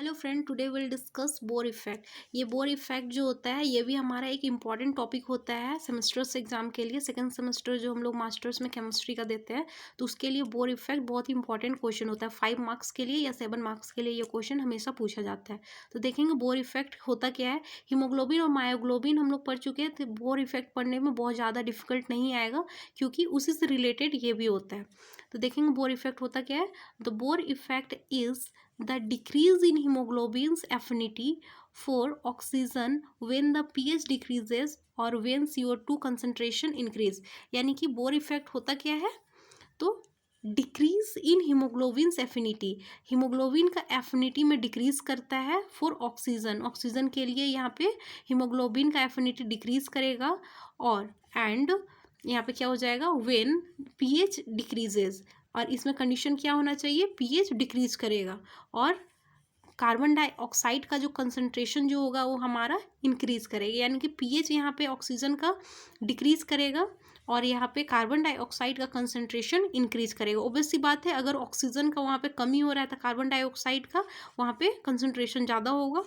Hello friend, today will discuss Bohr effect. ये Bohr effect जो होता है ये भी हमारा एक इम्पॉर्टेंट टॉपिक होता है सेमेस्टर्स एग्जाम के लिए। सेकंड सेमेस्टर जो हम लोग मास्टर्स में केमिस्ट्री का देते हैं तो उसके लिए बोर इफेक्ट बहुत ही इंपॉर्टेंट क्वेश्चन होता है। 5 मार्क्स के लिए या 7 मार्क्स के लिए ये क्वेश्चन हमेशा पूछा जाता है। तो देखेंगे बोर इफेक्ट होता क्या है। हीमोग्लोबिन और मायोग्लोबिन हम लोग पढ़ चुके हैं, तो बोर इफेक्ट पढ़ने में बहुत ज़्यादा डिफिकल्ट नहीं आएगा क्योंकि उसी से रिलेटेड ये भी होता है। तो देखेंगे बोर इफेक्ट होता क्या है। The Bohr effect is the decrease in hemoglobin's affinity for oxygen when the pH decreases or when CO2 concentration increase। यानी कि बोर इफेक्ट होता क्या है, तो decrease in haemoglobin's affinity, haemoglobin का एफिनिटी में डिक्रीज करता है फॉर ऑक्सीजन, ऑक्सीजन के लिए यहाँ पे हीमोग्लोबिन का एफिनिटी डिक्रीज करेगा। और एंड यहाँ पे क्या हो जाएगा, व्हेन पीएच डिक्रीजेज, और इसमें कंडीशन क्या होना चाहिए, पीएच डिक्रीज करेगा और कार्बन डाइऑक्साइड का जो कंसंट्रेशन जो होगा वो हमारा इंक्रीज करेगा। यानी कि पीएच यहाँ पे ऑक्सीजन का डिक्रीज करेगा और यहाँ पे कार्बन डाइऑक्साइड का कंसंट्रेशन इंक्रीज करेगा। ऑब्वियस सी बात है, अगर ऑक्सीजन का वहाँ पे कमी हो रहा है तो कार्बन डाइऑक्साइड का वहाँ पे कंसंट्रेशन ज़्यादा होगा।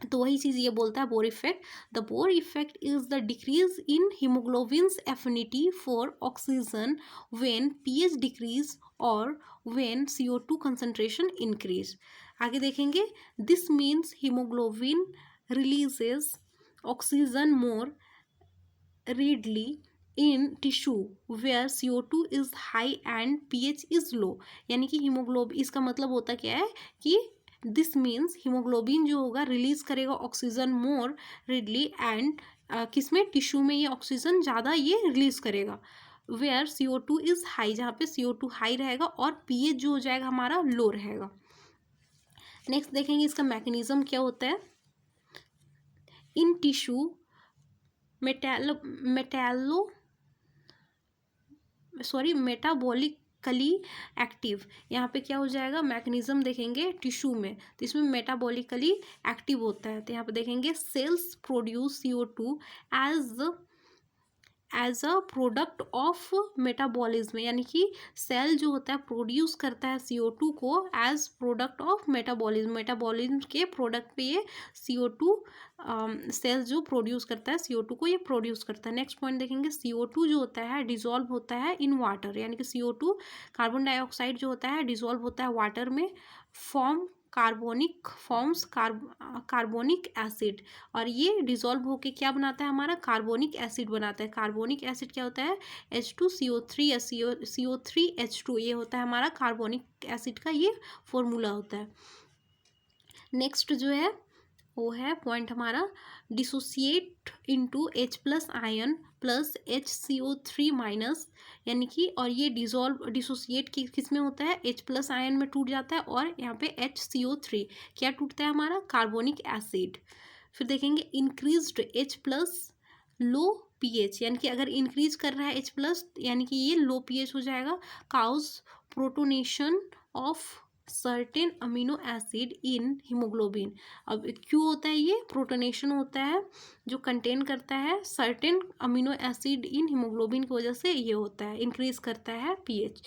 तो वही चीज़ ये बोलता है Bohr effect. The Bohr effect is the decrease in haemoglobin's affinity for oxygen when pH decrease और व्हेन CO2 कंसंट्रेशन इंक्रीज। आगे देखेंगे, this means haemoglobin releases oxygen more readily in tissue where CO2 is high and pH is low। यानी कि haemoglobin, इसका मतलब होता क्या है कि दिस मीन्स हीमोग्लोबिन जो होगा रिलीज करेगा ऑक्सीजन मोर रिडली एंड किसमें, टिश्यू में ये ऑक्सीजन ज़्यादा ये रिलीज करेगा। वेयर CO2 इज हाई, जहाँ पे CO2 हाई रहेगा और pH जो हो जाएगा हमारा लो रहेगा। नेक्स्ट देखेंगे इसका मैकेनिज्म क्या होता है। इन टिश्यू मेटाबॉलिकली एक्टिव, यहाँ पे क्या हो जाएगा, मैकेनिज्म देखेंगे टिश्यू में, तो इसमें मेटाबॉलिकली एक्टिव होता है। तो यहाँ पे देखेंगे cells produce CO2 as a product of metabolism, यानी कि सेल जो होता है प्रोड्यूस करता है CO2 को as product of metabolism, metabolism के प्रोडक्ट पे ये CO2 सेल जो प्रोड्यूस करता है CO2 को ये प्रोड्यूस करता है। नेक्स्ट पॉइंट देखेंगे, CO2 जो होता है डिजॉल्व होता है इन वाटर, यानी कि CO2 कार्बन डाइऑक्साइड जो होता है डिजॉल्व होता है वाटर में, फॉर्म्स कार्बोनिक एसिड, और ये डिजॉल्व होके क्या बनाता है, हमारा कार्बोनिक एसिड बनाता है। कार्बोनिक एसिड क्या होता है, H2CO3 या CO3H2, ये होता है हमारा कार्बोनिक एसिड का ये फॉर्मूला होता है। नेक्स्ट जो है वो है पॉइंट हमारा, dissociate into H+ ion plus HCO3 minus, यानी कि और ये डिसोसिएट किस में होता है, H+ आयन में टूट जाता है और यहाँ पे HCO3 क्या टूटता है हमारा, कार्बोनिक एसिड। फिर देखेंगे इंक्रीज्ड H+ लो पीएच, यानी कि अगर इंक्रीज कर रहा है H+ यानी कि ये लो पीएच हो जाएगा। Cause protonation of certain amino acid in haemoglobin, अब क्यों होता है, ये प्रोटोनेशन होता है जो कंटेन करता है certain amino acid in haemoglobin की वजह से ये होता है, इंक्रीज करता है पीएच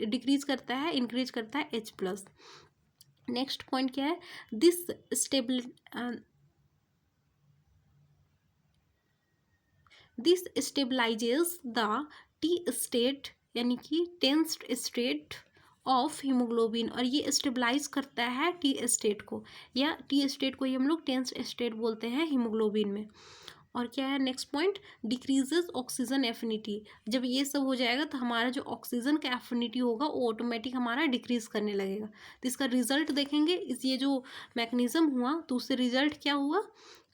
डिक्रीज करता है, इंक्रीज करता है H+। नेक्स्ट पॉइंट क्या है, this stabilises the T state, यानी कि टेंस्ड स्टेट ऑफ हीमोग्लोबिन, और ये स्टेबलाइज करता है टी स्टेट को, या टी स्टेट को ही हम लोग टेंस्ड स्टेट बोलते हैं हीमोग्लोबिन में। और क्या है next point, decreases oxygen affinity, जब ये सब हो जाएगा तो हमारा जो ऑक्सीजन का एफिनिटी होगा वो ऑटोमेटिक हमारा डिक्रीज करने लगेगा। तो इसका रिजल्ट देखेंगे, इस ये जो मैकेनिज्म हुआ तो उससे रिजल्ट क्या हुआ,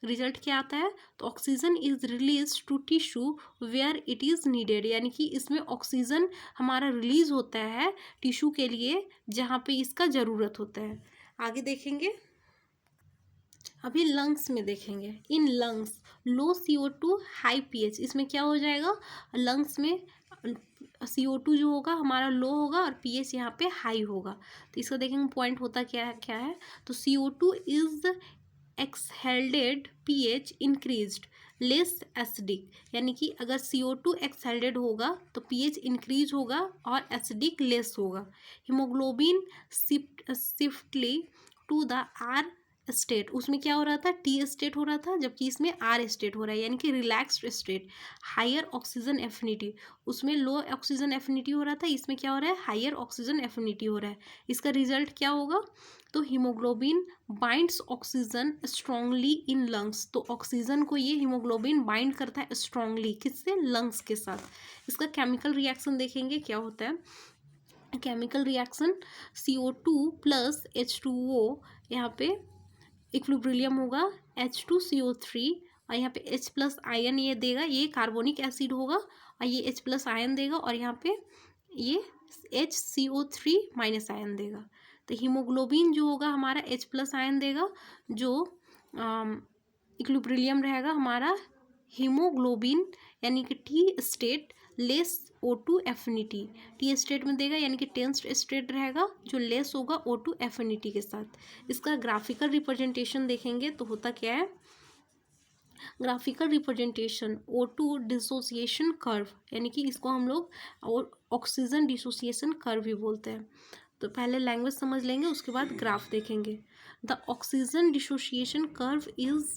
रिजल्ट क्या आता है, तो oxygen is release to tissue where it is needed, यानी कि इसमें ऑक्सीजन हमारा रिलीज होता है टिश्यू के लिए जहाँ पे इसका ज़रूरत होता है। आगे देखेंगे, अभी लंग्स में देखेंगे, in lungs low CO2 high pH, इसमें क्या हो जाएगा, लंग्स में CO2 जो होगा हमारा लो होगा और पीएच यहाँ पे हाई होगा। तो इसका देखेंगे पॉइंट होता क्या है, तो CO2 is exhaled pH increased less acidic, यानी कि अगर CO2 एक्सहेल्डेड होगा तो pH इंक्रीज होगा और एसिडिक लेस होगा। Haemoglobin shifts to the R state, उसमें क्या हो रहा था, T स्टेट हो रहा था, जबकि इसमें R स्टेट हो रहा है, यानी कि relaxed state. Higher oxygen affinity, उसमें लो ऑक्सीजन एफिनिटी हो रहा था, इसमें क्या हो रहा है, हायर ऑक्सीजन एफिनिटी हो रहा है। इसका रिजल्ट क्या होगा, तो haemoglobin binds oxygen strongly in lungs, तो ऑक्सीजन को ये हीमोग्लोबिन बाइंड करता है स्ट्रांगली, किससे, लंग्स के साथ। इसका केमिकल रिएक्शन देखेंगे क्या होता है। Chemical reaction CO2 plus H2O, यहाँ पे इक्विलिब्रियम होगा H2CO3, और यहाँ पे H प्लस आयन ये देगा, ये कार्बोनिक एसिड होगा, और ये H प्लस आयन देगा, और यहाँ पे ये HCO3 माइनस आयन देगा। तो हीमोग्लोबिन जो होगा हमारा H प्लस आयन देगा, जो इक्विलिब्रियम रहेगा हमारा हीमोग्लोबिन, यानी कि T state less O2 affinity, T state में देगा, यानी कि टेंस्ड स्टेट रहेगा जो लेस होगा O2 एफिनिटी के साथ। इसका ग्राफिकल रिप्रेजेंटेशन देखेंगे तो होता क्या है, graphical representation O2 dissociation curve, यानी कि इसको हम लोग ऑक्सीजन डिसोसिएशन कर्व भी बोलते हैं। तो पहले लैंग्वेज समझ लेंगे, उसके बाद ग्राफ देखेंगे। The oxygen dissociation curve is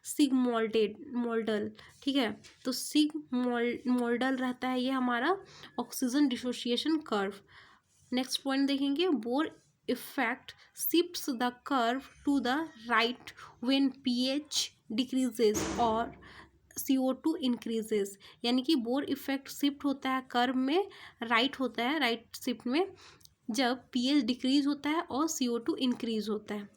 sigmoidal, ठीक है, तो सिगमोइडल रहता है ये हमारा oxygen dissociation curve. Next point देखेंगे, Bohr effect shifts the curve to the right when pH decreases और CO2 इंक्रीजेज, यानी कि बोर इफेक्ट शिफ्ट होता है कर्व में, राइट होता है, राइट शिफ्ट में जब pH डिक्रीज होता है और CO2 इंक्रीज होता है।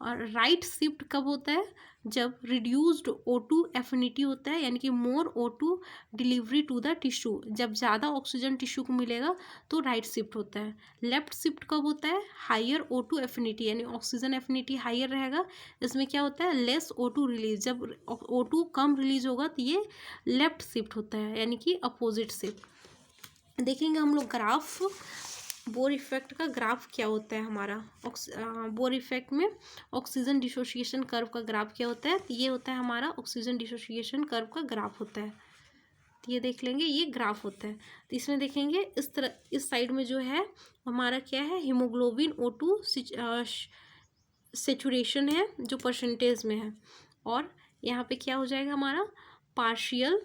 और राइट शिफ्ट कब होता है, जब रिड्यूस्ड O2 एफिनिटी होता है, यानी कि more O2 delivery to the tissue, जब ज़्यादा ऑक्सीजन टिश्यू को मिलेगा तो राइट शिफ्ट होता है। लेफ्ट शिफ्ट कब होता है, हायर O2 एफिनिटी, यानी ऑक्सीजन एफिनिटी हायर रहेगा, इसमें क्या होता है, लेस O2 रिलीज, जब O2 कम रिलीज होगा तो ये लेफ्ट शिफ्ट होता है, यानी कि अपोजिट शिफ्ट। देखेंगे हम लोग ग्राफ, बोर इफेक्ट का ग्राफ क्या होता है हमारा, बोर इफेक्ट में ऑक्सीजन डिसोसिएशन कर्व का ग्राफ क्या होता है, तो ये होता है हमारा ऑक्सीजन डिसोसिएशन कर्व का ग्राफ होता है। तो ये देख लेंगे, ये ग्राफ होता है। तो इसमें देखेंगे इस तरह, इस साइड में जो है हमारा क्या है, हीमोग्लोबिन O2 सेचुरेशन है जो परसेंटेज में है, और यहाँ पे क्या हो जाएगा हमारा पार्शियल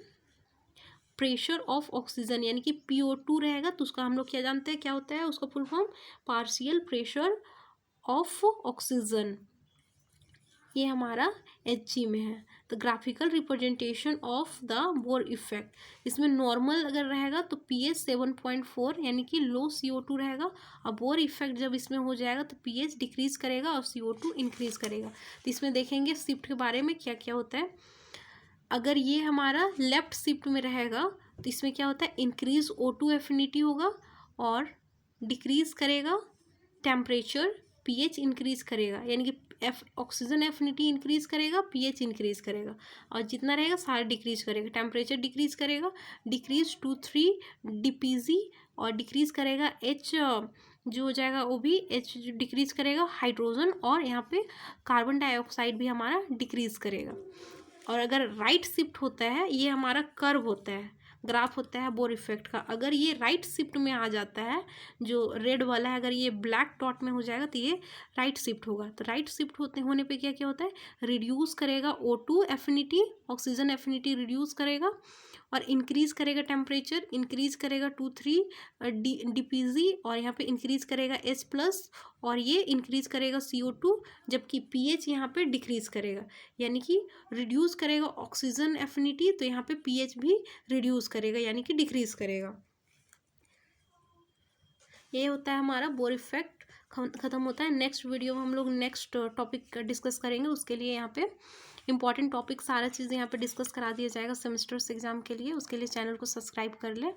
प्रेशर ऑफ ऑक्सीजन, यानी कि PO2 रहेगा, तो उसका हम लोग क्या जानते हैं, क्या होता है उसका full form, partial pressure of oxygen, ये हमारा Hg में है। तो graphical representation of the Bohr effect, इसमें नॉर्मल अगर रहेगा तो pH 7.4, यानी कि लो CO2 रहेगा, और बोर इफेक्ट जब इसमें हो जाएगा तो pH डिक्रीज करेगा और CO2 इंक्रीज करेगा। तो इसमें देखेंगे शिफ्ट के बारे में क्या क्या होता है। अगर ये हमारा लेफ्ट शिफ्ट में रहेगा तो इसमें क्या होता है, इंक्रीज O2 एफिनिटी होगा और डिक्रीज करेगा टेम्परेचर, pH इंक्रीज करेगा, यानी कि ऑक्सीजन एफिनिटी इंक्रीज करेगा, pH इंक्रीज करेगा, और जितना रहेगा सारा डिक्रीज करेगा, टेम्परेचर डिक्रीज करेगा, डिक्रीज टू 3 DPG, और डिक्रीज करेगा H जो हो जाएगा वो भी H डिक्रीज करेगा, हाइड्रोजन, और यहाँ पे कार्बन डाइऑक्साइड भी हमारा डिक्रीज करेगा। और अगर राइट शिफ्ट होता है, ये हमारा कर्व होता है, ग्राफ होता है बोर इफेक्ट का, अगर ये राइट शिफ्ट में आ जाता है, जो रेड वाला है, अगर ये ब्लैक डॉट में हो जाएगा तो ये राइट शिफ्ट होगा। तो राइट शिफ्ट होने पे क्या क्या होता है, रिड्यूस करेगा O2 affinity, oxygen affinity reduce करेगा, और इंक्रीज करेगा टेम्परेचर, इंक्रीज करेगा 2-3 DPG, और यहाँ पे इंक्रीज करेगा H प्लस, और ये इंक्रीज करेगा CO2, जबकि pH यहाँ पे डिक्रीज करेगा, यानी कि रिड्यूस करेगा ऑक्सीजन एफिनिटी, तो यहाँ पे pH भी रिड्यूस करेगा, यानी कि डिक्रीज करेगा। ये होता है हमारा बोर इफेक्ट, ख़त्म होता है। नेक्स्ट वीडियो में हम लोग नेक्स्ट टॉपिक डिस्कस करेंगे, उसके लिए यहाँ पे इंपॉर्टेंट टॉपिक सारा चीज़ यहाँ पे डिस्कस करा दिया जाएगा सेमेस्टर्स एग्जाम के लिए, उसके लिए चैनल को सब्सक्राइब कर ले।